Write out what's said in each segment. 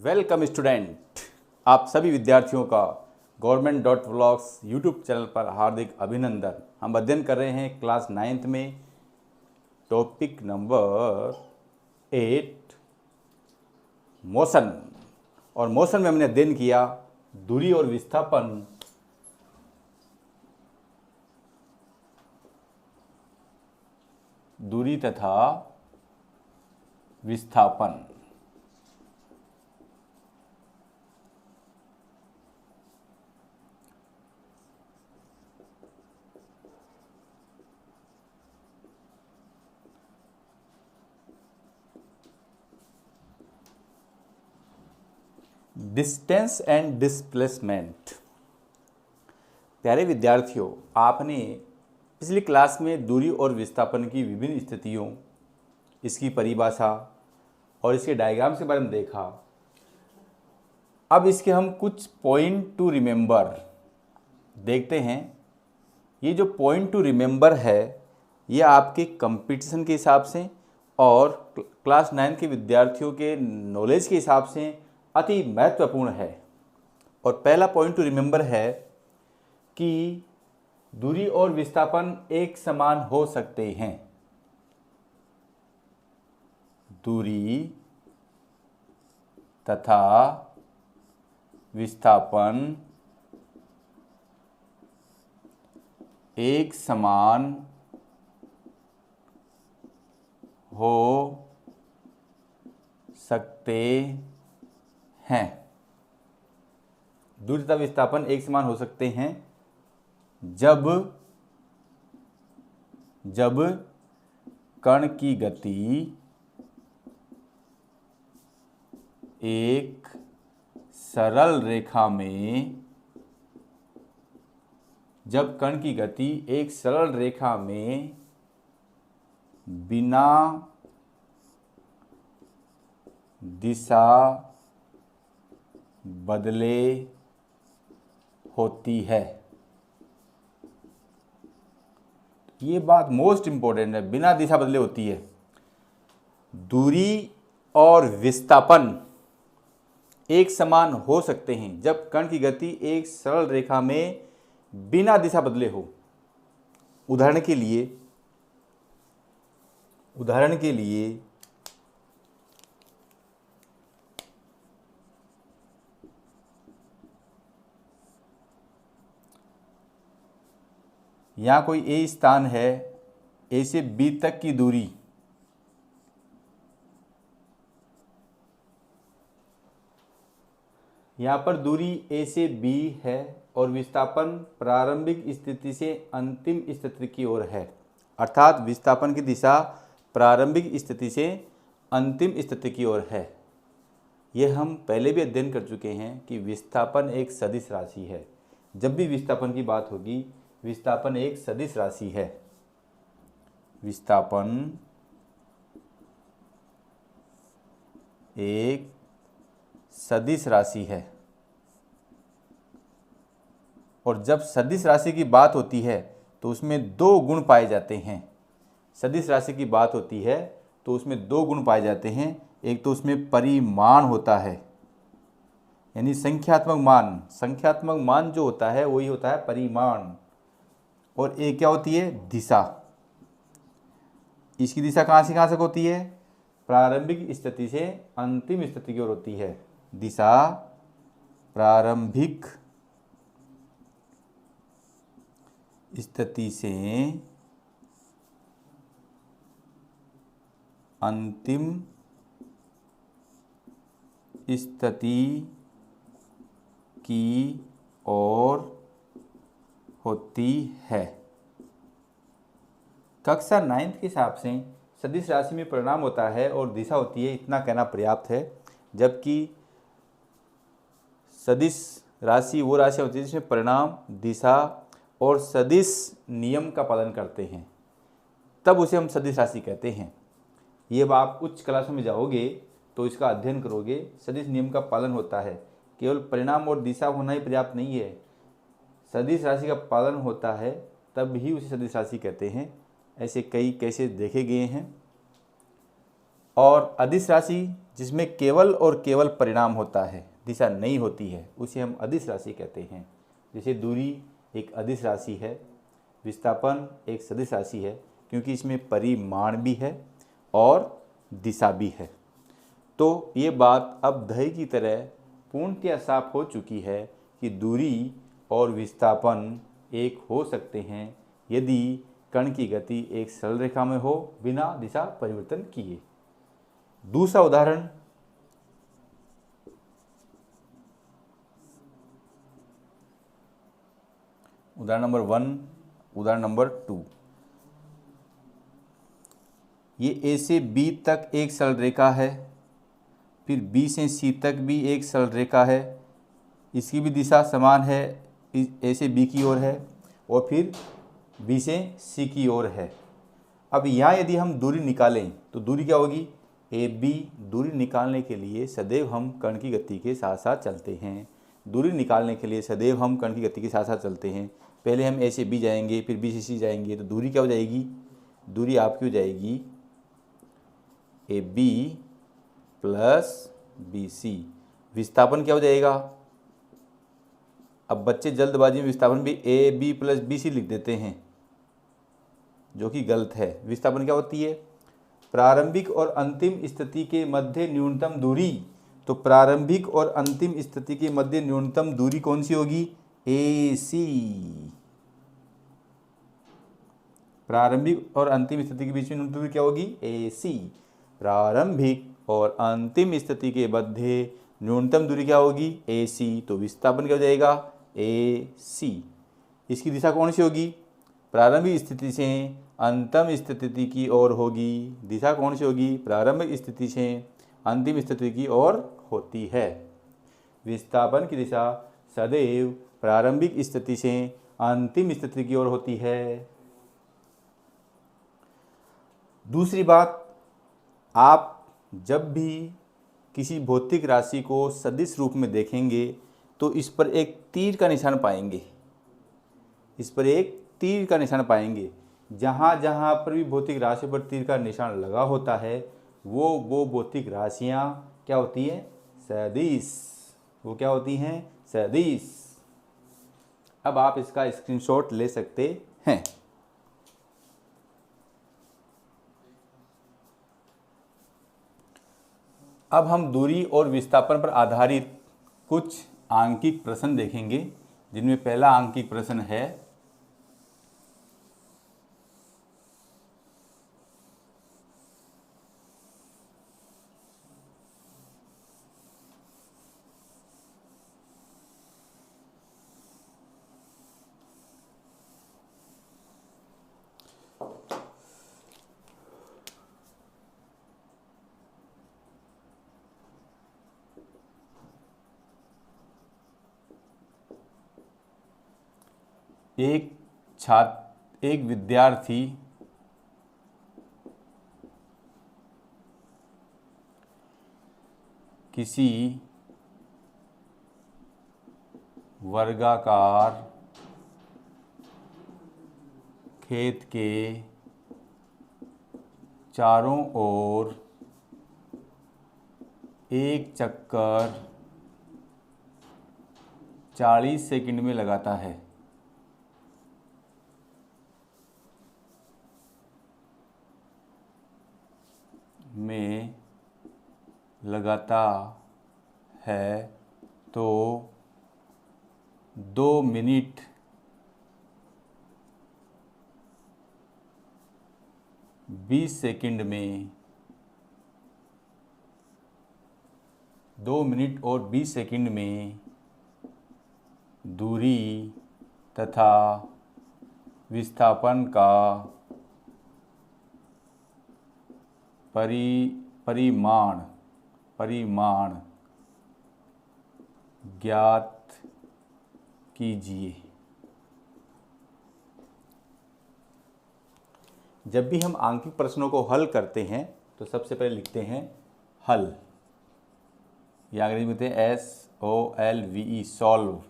Welcome student, आप सभी विद्यार्थियों का गवर्नमेंट.व्लॉग्स यूट्यूब चैनल पर हार्दिक अभिनंदन। हम अध्ययन कर रहे हैं क्लास 9th में टॉपिक नंबर 8 मोशन। और मोशन में हमने अध्ययन किया दूरी और विस्थापन, दूरी तथा विस्थापन। Distance and displacement. प्यारे विद्यार्थियों, आपने पिछली क्लास में दूरी और विस्थापन की विभिन्न स्थितियों, इसकी परिभाषा और इसके डायग्राम्स के बारे में देखा। अब इसके हम कुछ पॉइंट टू रिमेंबर देखते हैं। ये जो पॉइंट टू रिमेंबर है, ये आपके कंपटीशन के हिसाब से और क्लास 9 के विद्यार्थियों के नॉलेज के हिसाब से अति महत्वपूर्ण है। और पहला पॉइंट टू रिमेंबर है कि दूरी और विस्थापन एक समान हो सकते हैं। दूरी तथा विस्थापन एक समान हो सकते हैं। दूरी तथा विस्थापन एक समान हो सकते हैं जब कण की गति एक सरल रेखा में बिना दिशा बदले होती है। ये बात मोस्ट इंपॉर्टेंट है, बिना दिशा बदले होती है। दूरी और विस्थापन एक समान हो सकते हैं जब कण की गति एक सरल रेखा में बिना दिशा बदले हो। उदाहरण के लिए यहाँ कोई ए स्थान है, ए से बी तक की दूरी यहाँ पर दूरी ए से बी है और विस्थापन प्रारंभिक स्थिति से अंतिम स्थिति की ओर है। अर्थात विस्थापन की दिशा प्रारंभिक स्थिति से अंतिम स्थिति की ओर है। यह हम पहले भी अध्ययन कर चुके हैं कि विस्थापन एक सदिश राशि है। जब भी विस्थापन की बात होगी, विस्थापन एक सदिश राशि है। विस्थापन एक सदिश राशि है। और जब सदिश राशि की बात होती है तो उसमें दो गुण पाए जाते हैं। सदिश राशि की बात होती है तो उसमें दो गुण पाए जाते हैं। एक तो उसमें परिमाण होता है, यानी संख्यात्मक मान जो होता है वही होता है परिमाण। और एक क्या होती है? दिशा। इसकी दिशा कहाँ से कहाँ तक होती है? प्रारंभिक स्थिति से अंतिम स्थिति की ओर होती है। दिशा प्रारंभिक स्थिति से अंतिम स्थिति की ओर होती है। कक्षा 9 के हिसाब से सदिश राशि में परिमाण होता है और दिशा होती है, इतना कहना पर्याप्त है। जबकि सदिश राशि वो राशि होती है जिसमें परिमाण, दिशा और सदिश नियम का पालन करते हैं, तब उसे हम सदिश राशि कहते हैं। ये आप उच्च क्लासों में जाओगे तो इसका अध्ययन करोगे। सदिश नियम का पालन होता है, केवल परिमाण और दिशा होना ही पर्याप्त नहीं है। सदिश राशि का पालन होता है तब ही उसे सदिश राशि कहते हैं। ऐसे कई केसेस देखे गए हैं। और अदिश राशि जिसमें केवल और केवल परिणाम होता है, दिशा नहीं होती है, उसे हम अदिश राशि कहते हैं। जैसे दूरी एक अदिश राशि है, विस्थापन एक सदिश राशि है, क्योंकि इसमें परिमाण भी है और दिशा भी है। तो ये बात अब दही की तरह पूर्णतया साफ हो चुकी है कि दूरी और विस्थापन एक हो सकते हैं यदि कण की गति एक सरल रेखा में हो बिना दिशा परिवर्तन किए। दूसरा उदाहरण, उदाहरण नंबर 1, उदाहरण नंबर 2। ये ए से बी तक एक सरल रेखा है, फिर बी से सी तक भी एक सरल रेखा है, इसकी भी दिशा समान है, ए से बी की ओर है और फिर बी से सी की ओर है। अब यहाँ यदि हम दूरी निकालें तो दूरी क्या होगी, ए बी। दूरी निकालने के लिए सदैव हम कण की गति के साथ साथ चलते हैं। दूरी निकालने के लिए सदैव हम कण की गति के साथ साथ चलते हैं। पहले हम ए से बी जाएंगे, फिर बी से सी जाएंगे, तो दूरी क्या हो जाएगी, दूरी आपकी हो जाएगी A B plus B C. विस्थापन क्या हो जाएगा, अब बच्चे जल्दबाजी में विस्थापन भी A B plus B C लिख देते हैं, जो कि गलत है। विस्थापन क्या होती है, प्रारंभिक और अंतिम स्थिति के मध्य न्यूनतम दूरी। तो प्रारंभिक और अंतिम स्थिति के मध्य न्यूनतम दूरी कौन सी होगी, ए सी। प्रारंभिक और अंतिम स्थिति के बीच में न्यूनतम दूरी क्या होगी, ए सी। प्रारंभिक और अंतिम स्थिति के मध्य न्यूनतम दूरी क्या होगी, ए सी। तो विस्थापन क्या हो जाएगा, ए सी। इसकी दिशा कौन सी होगी, प्रारंभिक स्थिति से अंतिम स्थिति की ओर होगी। दिशा कौन सी होगी, प्रारंभिक स्थिति से अंतिम स्थिति की ओर होती है। विस्थापन की दिशा सदैव प्रारंभिक स्थिति से अंतिम स्थिति की ओर होती है। दूसरी बात, आप जब भी किसी भौतिक राशि को सदिश रूप में देखेंगे तो इस पर एक तीर का निशान पाएंगे, इस पर एक तीर का निशान पाएंगे। जहाँ जहाँ पर भी भौतिक राशि पर तीर का निशान लगा होता है वो भौतिक राशियाँ क्या होती हैं, सदिश। वो क्या होती हैं, सदिश। अब आप इसका स्क्रीनशॉट ले सकते हैं। अब हम दूरी और विस्थापन पर आधारित कुछ आंकिक प्रश्न देखेंगे, जिनमें पहला आंकिक प्रश्न है, एक विद्यार्थी किसी वर्गाकार खेत के चारों ओर एक चक्कर 40 सेकंड में लगाता है। तो 2 मिनट 20 सेकंड में 2 मिनट और 20 सेकंड में दूरी तथा विस्थापन का परिमाण ज्ञात कीजिए। जब भी हम आंकिक प्रश्नों को हल करते हैं तो सबसे पहले लिखते हैं हल, या अंग्रेजी में कहते हैं SOLVE, सॉल्व।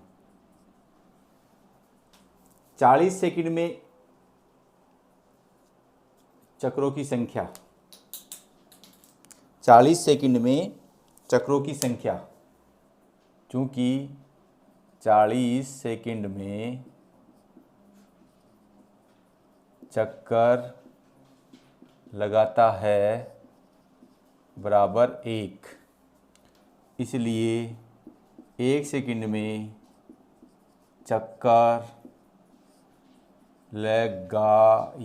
40 सेकंड में चक्रों की संख्या 40 सेकंड में चक्रों की संख्या, चूँकि 40 सेकंड में चक्कर लगाता है बराबर 1, इसलिए 1 सेकंड में चक्कर लगाएगा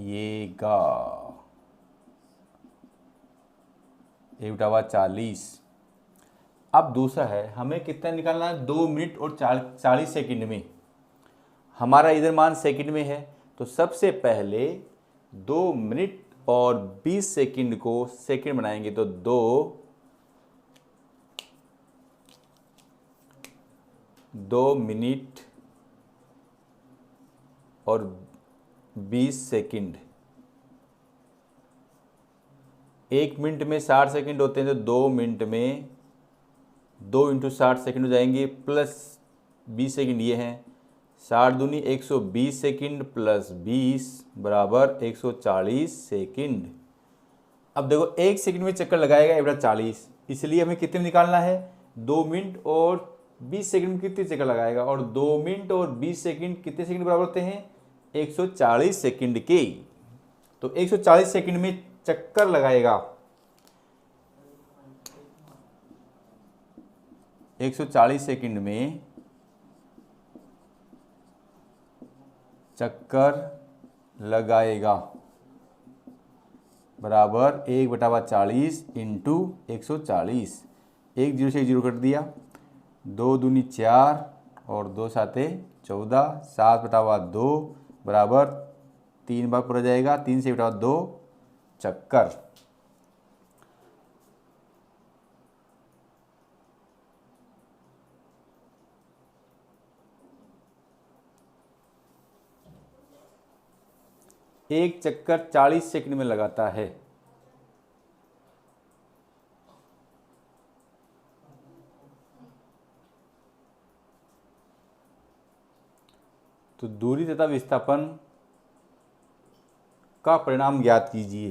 1/40। अब दूसरा है, हमें कितना निकालना है, 2 मिनट और 40 सेकंड में। हमारा इधर मान सेकंड में है, तो सबसे पहले 2 मिनट और 20 सेकंड को सेकंड बनाएंगे, तो 2 मिनट और 20 सेकंड। 1 मिनट में 60 सेकंड होते हैं, तो 2 मिनट में 2 × 60 सेकंड हो जाएंगे, प्लस 20 सेकंड ये हैं, 60 दूनी 120 सेकंड प्लस 20 बराबर 140 सेकंड। अब देखो 1 सेकंड में चक्कर लगाएगा 1/40, इसलिए हमें कितने में निकालना है, 2 मिनट और 20 सेकंड में कितने चक्कर लगाएगा, और 2 मिनट और 20 सेकंड कितने सेकंड बराबर होते हैं, 140 सेकंड के। तो 140 सेकंड में चक्कर लगाएगा, 140 सेकंड में चक्कर लगाएगा बराबर 1/40 इंटू 140। 1 0 से 0 कट दिया, 2 दूनी 4 और 2 साते 14, 7/2 बराबर 3 बार पूरा जाएगा, 3 से 2 चक्कर। एक चक्कर 40 सेकंड में लगाता है। तो दूरी तथा विस्थापन का परिणाम ज्ञात कीजिए।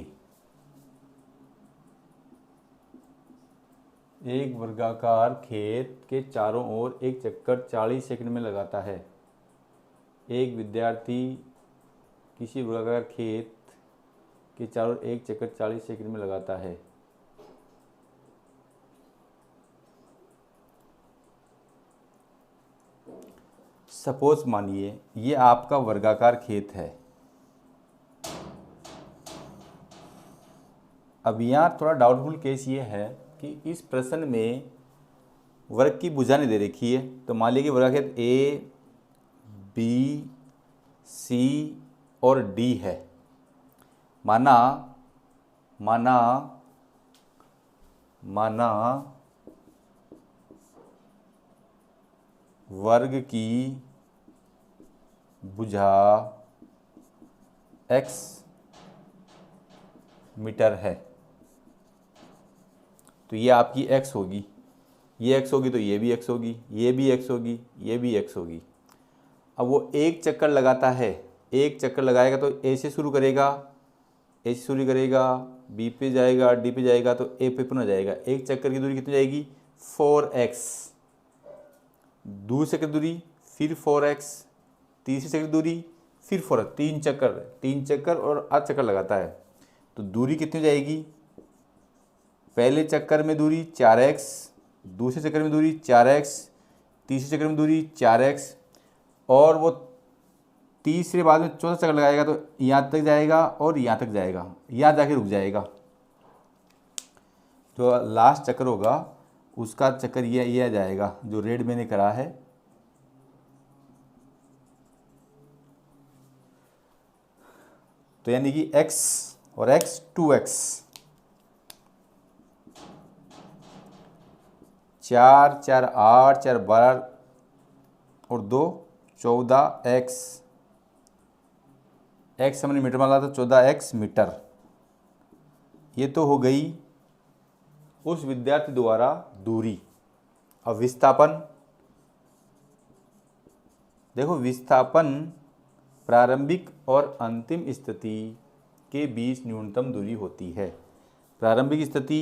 एक वर्गाकार खेत के चारों ओर एक चक्कर 40 सेकंड में लगाता है। एक विद्यार्थी किसी वर्गाकार खेत के चारों ओर एक चक्कर 40 सेकंड में लगाता है। सपोज मानिए ये आपका वर्गाकार खेत है। अब यहाँ थोड़ा डाउटफुल केस ये है कि इस प्रश्न में वर्ग की भुजा नहीं दे रखी है। तो मान लीजिए कि वर्गाकार खेत ए, बी, सी और डी है। माना वर्ग की भुजा x मीटर है, तो ये आपकी x होगी, ये x होगी तो ये भी x होगी, ये भी x होगी, ये भी x होगी। अब वो एक चक्कर लगाता है, एक चक्कर लगाएगा तो A से शुरू करेगा, A से शुरू करेगा, B पे जाएगा, D पे जाएगा तो A पे पुनः जाएगा। एक चक्कर की दूरी कितनी जाएगी, 4x। दूसरे चक्कर की दूरी फिर 4x, तीसरे चक्कर की दूरी फिर 4x, 3 चक्कर और 8 चक्कर लगाता है। तो दूरी कितनी जाएगी, पहले चक्कर में दूरी 4x, दूसरे चक्कर में दूरी 4x, तीसरे चक्कर में दूरी 4x, और वो तीसरे बाद में चौथा चक्कर लगाएगा तो यहाँ तक जाएगा और यहाँ तक जाएगा, यहाँ जाके रुक जाएगा। जो लास्ट चक्कर होगा उसका चक्कर ये आ जाएगा जो रेड मैंने करा है। तो यानी कि x और x 2x, 4 4 8 4 12 और 2 14x, x हमने मीटर माना तो 14x मीटर। ये तो हो गई उस विद्यार्थी द्वारा दूरी। अब विस्थापन देखो, विस्थापन प्रारंभिक और अंतिम स्थिति के बीच न्यूनतम दूरी होती है। प्रारंभिक स्थिति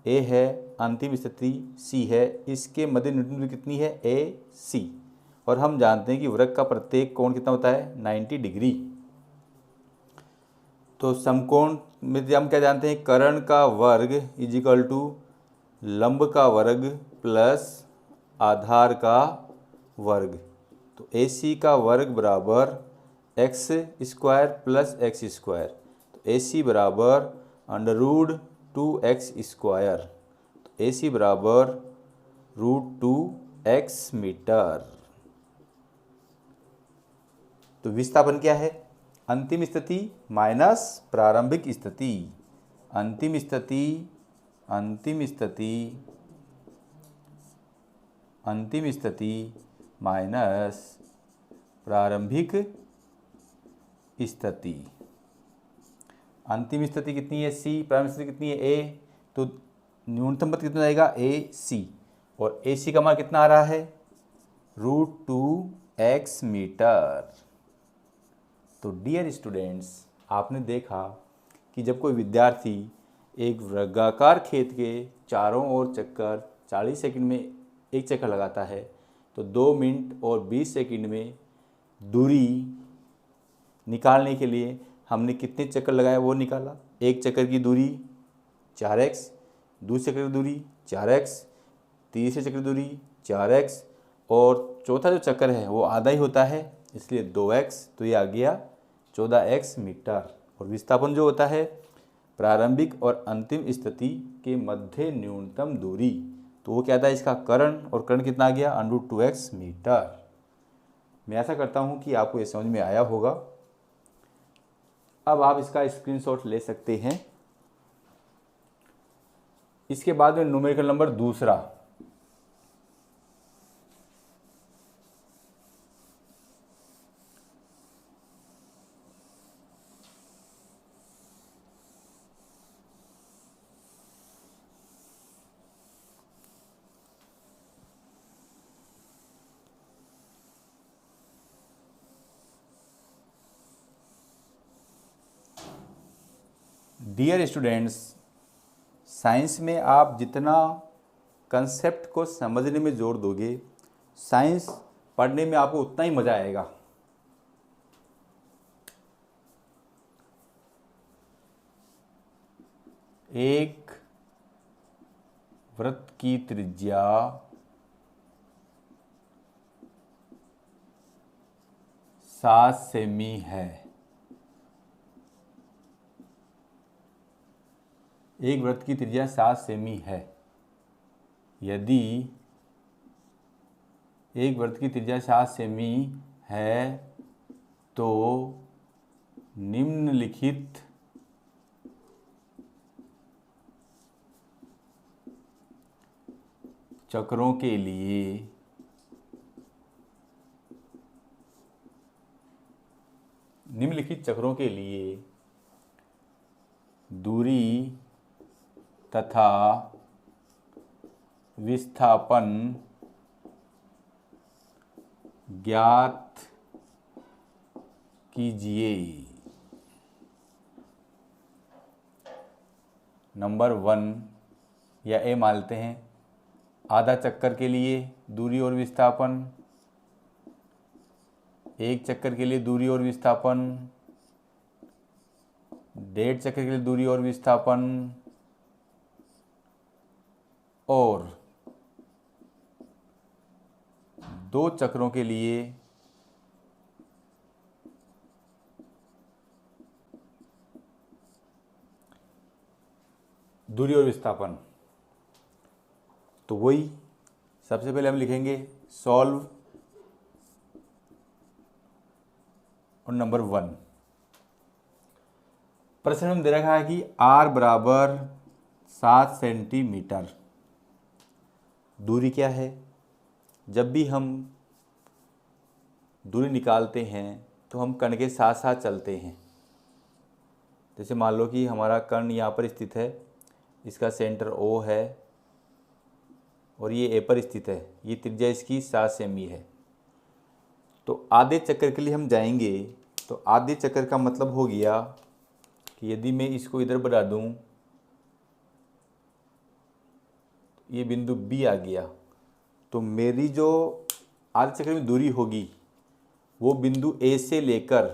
ए है, अंतिम स्थिति सी है, इसके मध्य न्यूनतम दूरी कितनी है, ए सी। और हम जानते हैं कि वृत्त का प्रत्येक कोण कितना होता है, 90 डिग्री। तो समकोण में हम क्या जानते हैं, कर्ण का वर्ग इज इक्वल टू लंब का वर्ग प्लस आधार का वर्ग। तो ए सी का वर्ग बराबर x square plus x square. तो ए सी बराबर √2x²। तो ए सी बराबर √2x मीटर। तो विस्थापन क्या है, अंतिम स्थिति माइनस प्रारंभिक स्थिति। अंतिम स्थिति माइनस प्रारंभिक स्थिति। अंतिम स्थिति कितनी है, सी, प्रारंभिक स्थिति कितनी है, ए। तो न्यूनतम पद कितना आएगा, ए सी। और ए सी का मान कितना आ रहा है, √2x मीटर। तो डियर स्टूडेंट्स, आपने देखा कि जब कोई विद्यार्थी एक वर्गाकार खेत के चारों ओर चक्कर 40 सेकंड में एक चक्कर लगाता है, तो 2 मिनट और 20 सेकंड में दूरी निकालने के लिए हमने कितने चक्कर लगाए वो निकाला। एक चक्कर की दूरी 4x, दूसरे चक्कर की दूरी 4x, तीसरे चक्कर की दूरी 4x, और चौथा जो चक्कर है वो आधा ही होता है, इसलिए 2x। तो ये आ गया 14x मीटर। और विस्थापन जो होता है प्रारंभिक और अंतिम स्थिति के मध्य न्यूनतम दूरी, तो वो क्या था, इसका कर्ण, और कर्ण कितना आ गया, √2x मीटर। मैं आशा करता हूँ कि आपको ये समझ में आया होगा। अब आप इसका स्क्रीनशॉट ले सकते हैं। इसके बाद में न्यूमेरिकल नंबर दूसरा, डियर स्टूडेंट्स, साइंस में आप जितना कंसेप्ट को समझने में जोर दोगे, साइंस पढ़ने में आपको उतना ही मज़ा आएगा। एक वृत्त की त्रिज्या 7 सेमी है। एक वृत्त की त्रिज्या 7 सेमी है। यदि एक वृत्त की त्रिज्या 7 सेमी है तो निम्नलिखित चक्रों के लिए दूरी तथा विस्थापन ज्ञात कीजिए। नंबर 1 या ए मानते हैं, आधा चक्कर के लिए दूरी और विस्थापन, एक चक्कर के लिए दूरी और विस्थापन, 1.5 चक्कर के लिए दूरी और विस्थापन, और 2 चक्रों के लिए दूरी और विस्थापन। तो वही सबसे पहले हम लिखेंगे सॉल्व और नंबर 1। प्रश्न में दे रखा है कि r बराबर 7 सेंटीमीटर। दूरी क्या है, जब भी हम दूरी निकालते हैं तो हम कर्ण के साथ साथ चलते हैं। जैसे मान लो कि हमारा कर्ण यहाँ पर स्थित है, इसका सेंटर O है और ये A पर स्थित है, ये त्रिज्या इसकी 7 सेमी है। तो आधे चक्कर के लिए हम जाएंगे, तो आधे चक्कर का मतलब हो गया कि यदि मैं इसको इधर बढ़ा दूँ ये बिंदु बी आ गया, तो मेरी जो आधे चक्र में दूरी होगी वो बिंदु ए से लेकर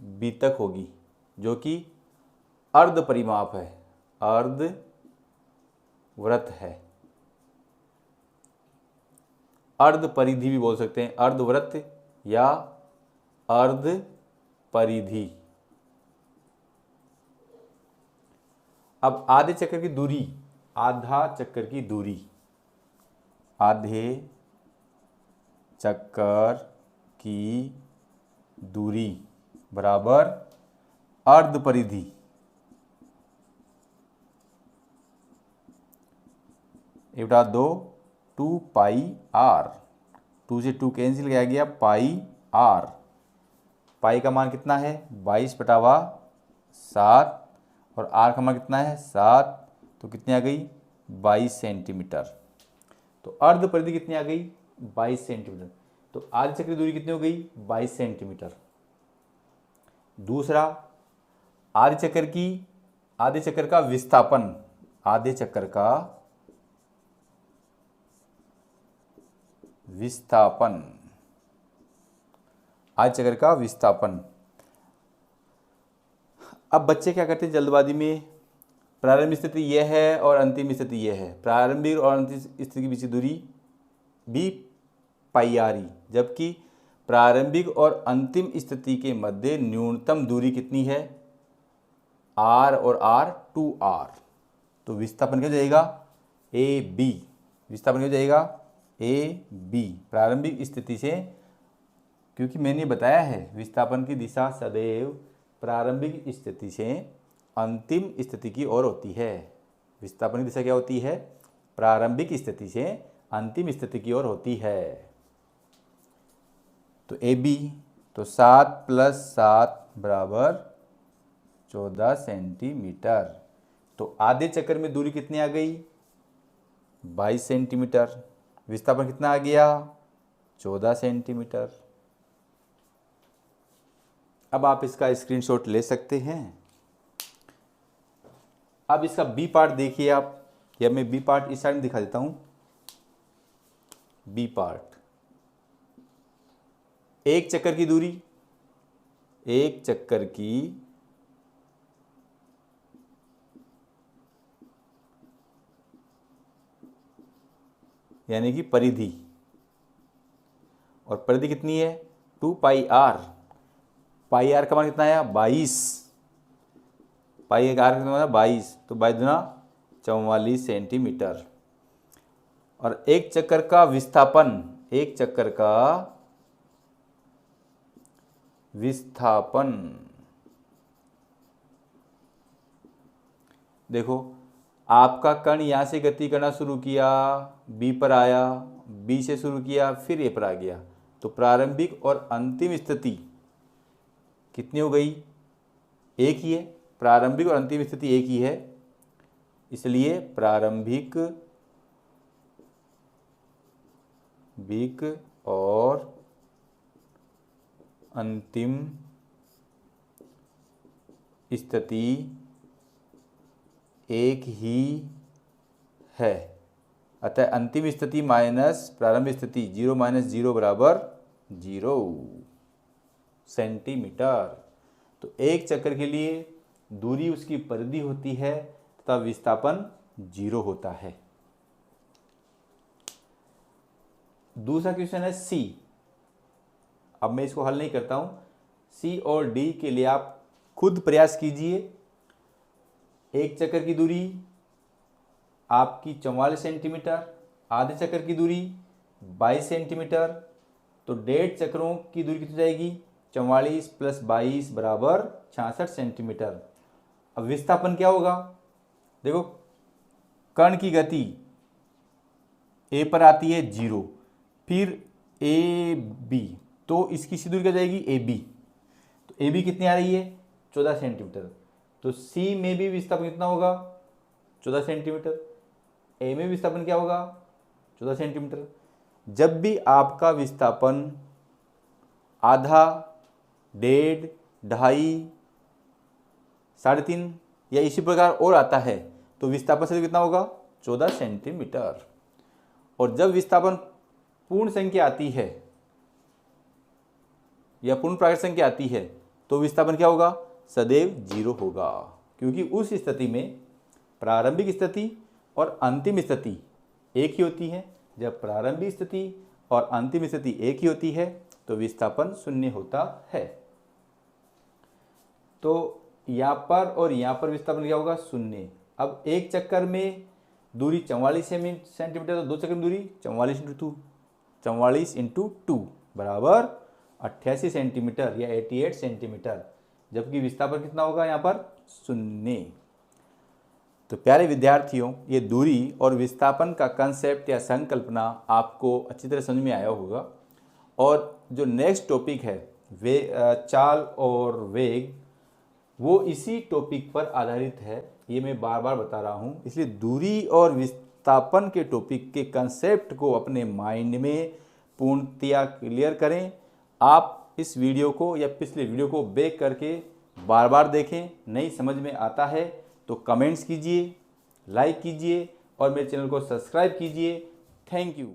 बी तक होगी, जो कि अर्ध परिमाप है, अर्ध वृत्त है, अर्ध परिधि भी बोल सकते हैं, अर्धवृत्त या अर्ध परिधि। अब आधे चक्कर की दूरी, आधा चक्कर की दूरी, आधे चक्कर की दूरी बराबर अर्ध परिधि, एक बटा 2 2 पाई आर, 2 से 2 कैंसिल किया गया, पाई आर, पाई का मान कितना है 22/7 और आर का मान कितना है 7, तो कितनी आ गई 22 सेंटीमीटर। तो अर्ध परिधि कितनी आ गई 22 सेंटीमीटर। तो आधे चक्र की दूरी कितनी हो गई 22 सेंटीमीटर। दूसरा, आधे चक्कर का विस्थापन, आधे चक्कर का विस्थापन, आधे चक्कर का विस्थापन। अब बच्चे क्या करते हैं जल्दबाजी में, प्रारंभिक स्थिति यह है और अंतिम स्थिति यह है, प्रारंभिक और अंतिम स्थिति के बीच की दूरी भी पाई आर ही, जबकि प्रारंभिक और अंतिम स्थिति के मध्य न्यूनतम दूरी कितनी है आर और आर 2r। तो विस्थापन क्या हो जाएगा ए बी, विस्थापन क्या हो जाएगा ए बी प्रारंभिक स्थिति से, क्योंकि मैंने बताया है विस्थापन की दिशा सदैव प्रारंभिक स्थिति से अंतिम स्थिति की ओर होती है। विस्थापन की दिशा क्या होती है प्रारंभिक स्थिति से अंतिम स्थिति की ओर होती है। तो ए बी, तो 7 + 7 = 14 सेंटीमीटर। तो आधे चक्कर में दूरी कितनी आ गई 22 सेंटीमीटर, विस्थापन कितना आ गया 14 सेंटीमीटर। अब आप इसका स्क्रीनशॉट ले सकते हैं। अब इसका बी पार्ट देखिए आप, या मैं बी पार्ट इस साइड में दिखा देता हूं। बी पार्ट, एक चक्कर की दूरी, एक चक्कर की यानी कि परिधि, और परिधि कितनी है 2 पाई आर, पाई आर का मान कितना आया 22, पाई आर का मान 22, तो 22 दूना 44 सेंटीमीटर। और एक चक्कर का विस्थापन, एक चक्कर का विस्थापन, देखो आपका कण यहाँ से गति करना शुरू किया, बी पर आया, बी से शुरू किया, फिर ए पर आ गया, तो प्रारंभिक और अंतिम स्थिति कितनी हो गई एक ही है, प्रारंभिक और अंतिम स्थिति एक ही है, इसलिए प्रारंभिक और अंतिम स्थिति एक ही है। अतः अंतिम स्थिति माइनस प्रारंभिक स्थिति 0 - 0 = 0 सेंटीमीटर। तो एक चक्कर के लिए दूरी उसकी परिधि होती है तथा विस्थापन 0 होता है। दूसरा क्वेश्चन है सी। अब मैं इसको हल नहीं करता हूं, सी और डी के लिए आप खुद प्रयास कीजिए। एक चक्कर की दूरी आपकी 44 सेंटीमीटर, आधे चक्कर की दूरी 22 सेंटीमीटर, तो 1.5 चक्रों की दूरी कितनी जाएगी 44 + 22 = 66 सेंटीमीटर। अब विस्थापन क्या होगा, देखो कण की गति ए पर आती है 0, फिर ए बी, तो इसकी सी दूरी क्या जाएगी ए बी, तो ए बी कितनी आ रही है 14 सेंटीमीटर, तो सी में भी विस्थापन कितना होगा 14 सेंटीमीटर, ए में विस्थापन क्या होगा 14 सेंटीमीटर। जब भी आपका विस्थापन आधा, 1.5, 2.5, 3.5 या इसी प्रकार और आता है तो विस्थापन सदिश कितना होगा 14 सेंटीमीटर। और जब विस्थापन पूर्ण संख्या आती है या पूर्ण प्राकृत संख्या आती है तो विस्थापन क्या होगा, सदैव 0 होगा, क्योंकि उस स्थिति में प्रारंभिक स्थिति और अंतिम स्थिति एक ही होती है। जब प्रारंभिक स्थिति और अंतिम स्थिति एक ही होती है तो विस्थापन 0 होता है। तो यहाँ पर और यहाँ पर विस्थापन क्या होगा 0। अब एक चक्कर में दूरी 44 सेंटीमीटर, तो दो चक्कर में दूरी 44 इंटू टू बराबर 88 सेंटीमीटर या 88 सेंटीमीटर, जबकि विस्थापन कितना होगा यहाँ पर 0। तो प्यारे विद्यार्थियों, ये दूरी और विस्थापन का कंसेप्ट या संकल्पना आपको अच्छी तरह समझ में आया होगा। और जो नेक्स्ट टॉपिक है चाल और वेग, वो इसी टॉपिक पर आधारित है। ये मैं बार बार बता रहा हूँ, इसलिए दूरी और विस्थापन के टॉपिक के कंसेप्ट को अपने माइंड में पूर्णतया क्लियर करें। आप इस वीडियो को या पिछले वीडियो को बैक करके बार बार देखें। नहीं समझ में आता है तो कमेंट्स कीजिए, लाइक कीजिए और मेरे चैनल को सब्सक्राइब कीजिए। Thank you.